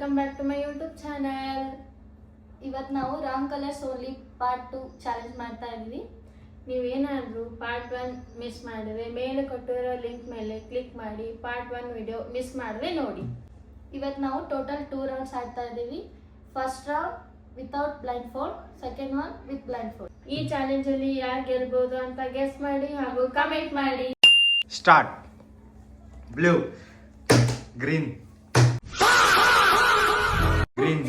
Welcome back to my YouTube channel. ಇವತ್ತು ನಾವು wrong colours only part 2 challenge ಮಾಡ್ತಾ ಇದ್ದೀವಿ. ನೀವೇನಾದರೂ ಪಾರ್ಟ್ 1 ಮಿಸ್ ಮಾಡಿದ್ರೆ ಮೇಲೆ ಕೊಟ್ಟಿರೋ ಲಿಂಕ್ ಮೇಲೆ ಕ್ಲಿಕ್ ಮಾಡಿ ಪಾರ್ಟ್ 1 ವಿಡಿಯೋ ಮಿಸ್ ಮಾಡಿದ್ರೆ ನೋಡಿ. ಇವತ್ತು ನಾವು ಟೋಟಲ್ 2 ರೌಂಡ್ಸ್ ಆಡ್ತಾ ಇದ್ದೀವಿ. First round without blind fold, second one with blind fold. ಈ ಚಾಲೆಂಜಲ್ಲಿ ಯಾರು ಗೆಲ್ಬೋದು ಅಂತ ಗೆಸ್ ಮಾಡಿ ಹಾಗೂ ಕಮೆಂಟ್ ಮಾಡಿ. Start. Blue, green, green,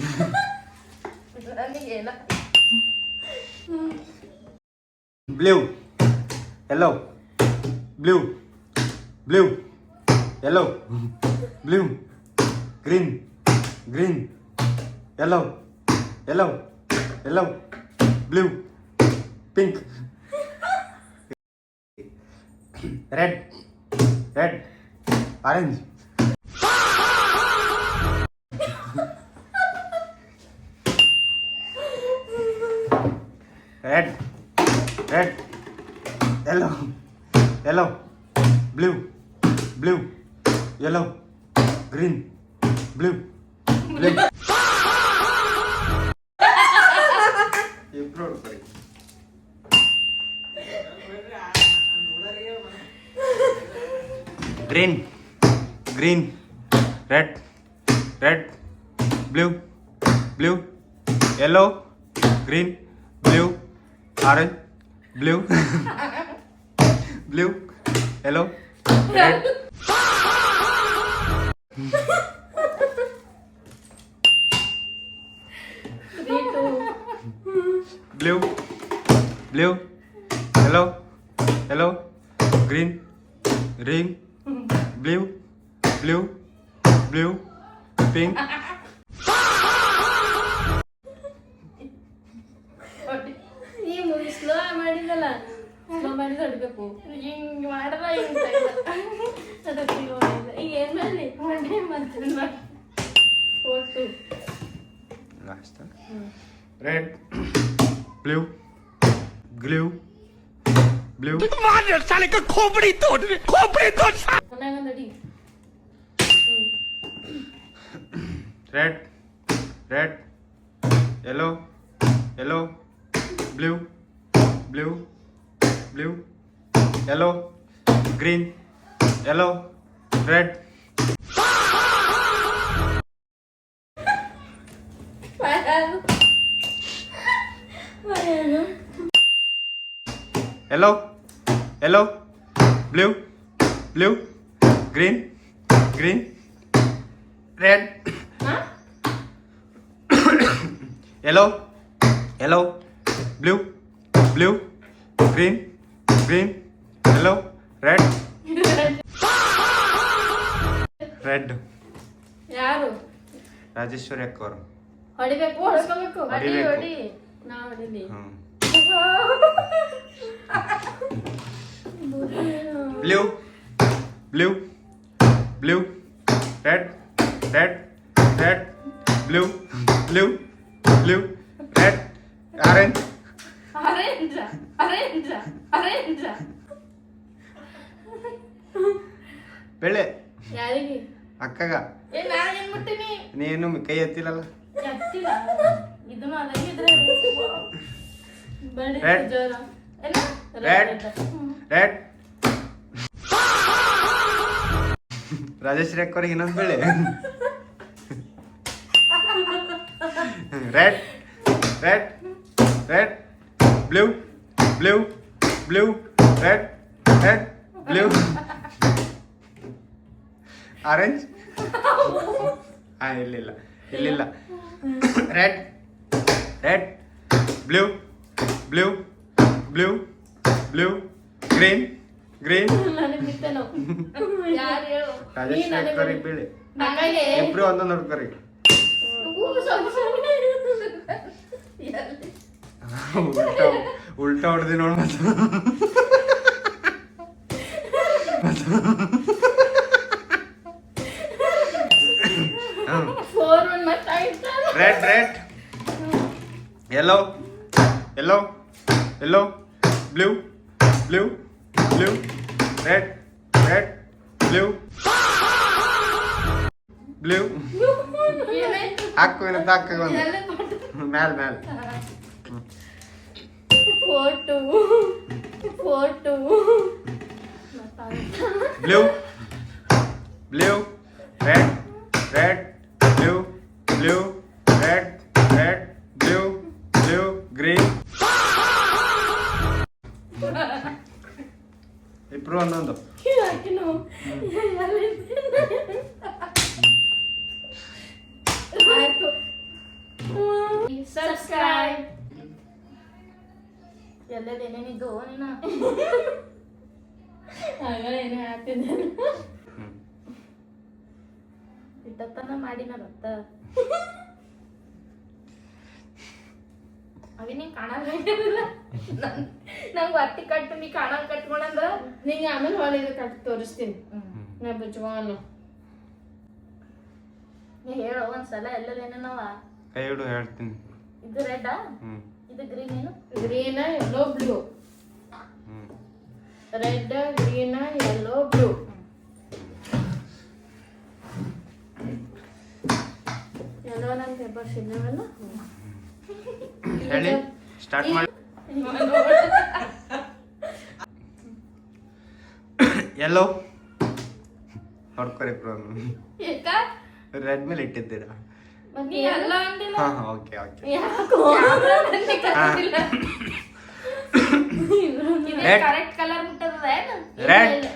blue, yellow, blue, blue, yellow, blue, green, green, yellow, yellow, yellow, blue, pink, red, red, orange, red, red, yellow, yellow, blue, blue, yellow, green, blue, blue. Improve, sorry. Green, green, red, red, blue, blue, yellow, green, blue, orange, blue, blue, yellow, red. Blue, blue, yellow, yellow, green, green, blue, blue, blue, pink. Slow ಮಾಡಿದಲ್ಲ, slow ಮಾಡಿ ಹೊಡ್ಬೇಕು. ಹಿಂಗ್ ಮಾಡಿದ್ರೆ ಈಗ ಏನ್ ಮಾಡಲಿ photo Last. Red, blue, glue, blue. साले का खोपड़ी तोड़ ನಡಿ. Red, red, yellow, yellow, blue, blue, blue, yellow, green, yellow, red. Yellow, yellow, blue, blue, green, green, red. Yellow, yellow, blue, blue, green, green, yellow, red. Red. ಯಾರು ರಾಜೇಶ್ವರಿ ಅಕ್ಕ ಅವರು ಹೊಡಿಬೇಕು, ಹೊಡ್ಕೋಬೇಕು. ಹೊಡಿ ಹೊಡಿಬೇಕು. ಹೊಡಿ, ನಾ ಹೊಡಿಲಿ. Blue, blue, blue, red, red, red, blue, blue, blue, red, orange. Orange, orange, orange. ಬೆಳೆ ಯಾರಿಗೆ? ಅಕ್ಕಗ. ನಾನೇನ್ ಮುಟ್ಟಿನಿ? ನೀನು ಕೈ ಎತ್ತಿಲ್ಲಲ್ಲ. ಎತ್ತಿಲ್ಲ. ಇದನ್ನು ಅದಂಗಿದ್ರೆ ಬಡಿ Red. ಜೋರ. ಎಲ್ಲ Red. ರೆಡ್. ರಾಜೇಶ್ವರಿ ಅಕ್ಕವ್ರಿಗೆ ಇನ್ನೊಂದು ಬೆಳೆ. Red, red, red, blue, blue, blue, red, red, blue, orange. ಇಲ್ಲಿಲ್ಲ, ಇಲ್ಲಿಲ್ಲ. Red, red, blue, blue, blue, blue, green, green. ನನಗೆ ಬಿಟ್ಟೆನೋ. ಯಾರು ಹೇಳು? ರಾಜೇಶ್ವರಿ ಅಕ್ಕವ್ರಿಗೆ ಬೆಳೆ. ನನಗೆ ಇಬ್ರು ಒಂದೊಂದು ನೋಡ್ಕೊರಿ. ಉಲ್ಟಾ ಹೊಡೆದಿ ನೋಡ್ ಮತ್ತೆ. Red, red, yellow, yellow, yellow, blue, blue, blue, red, red, blue, blue. ಹಾಕು ಒಂದು ಎಲ್ಲ ಪಾಟು ಮ್ಯಾಲ್ photo blue red blue red blue green ಇಬ್ರು ಒಂದೊಂದು ಸಬ್ಸ್ಕ್ರೈಬ್ ಎಲ್ಲದೇನೇನಿದ್ದು ನೀನು ಏನು ಹೇಳ್ತಿದ್ದೆ ಇಟ್ಟತನ ಮಾಡಿನ ಗೊತ್ತ ಅವಿ ನೀ ಕಾಣಲ್ಲ ನಂಗೆ ಒತ್ತಿ ಕಟ್ಟು ನೀ ಕಾಣಲ್ ಕಟ್ಕೊಂಡಂದ್ರ ನಿಂಗೆ ಆಮೇಲೆ ಹೊಳಿದ ಕಟ್ ತೋರಿಸ್ತೀನಿ ನಾ ಬಿಚ್ಕೊಂಡು ನೀ ಹೇಳೋ ಒಂದ್ಸಲ ಎಲ್ಲದೇನೇನವ ಕೈ ಹಿಡು ಹೇಳ್ತೀನಿ ಇದು ರೆಡ್ಡಾ ಇದು ಗ್ರೀನ್ ಏನು green yellow blue red green yellow blue ಎಲ್ಲೋ ನನ್ನ ಪೇಪರ್ಸ್ ಇದ್ದಾವಲ್ಲ ಹೇಳಿ ಸ್ಟಾರ್ಟ್ ಮಾಡಿ ಎಲ್ಲೋ ಹೊಡ್ಕೊರಿ ಯಾಕ ರೆಡ್ ಮೇಲೆ ಇಟ್ಟಿದ್ದೀರಾ ನೀ ಎಲ್ಲ ಅಂದಿಲ್ಲ ಹಾ ಓಕೆ ಯಾಕೋ ಕರೆಕ್ಟ್ ಕಲರ್ ಮುಟ್ಟದ ಏನು ರೆಡ್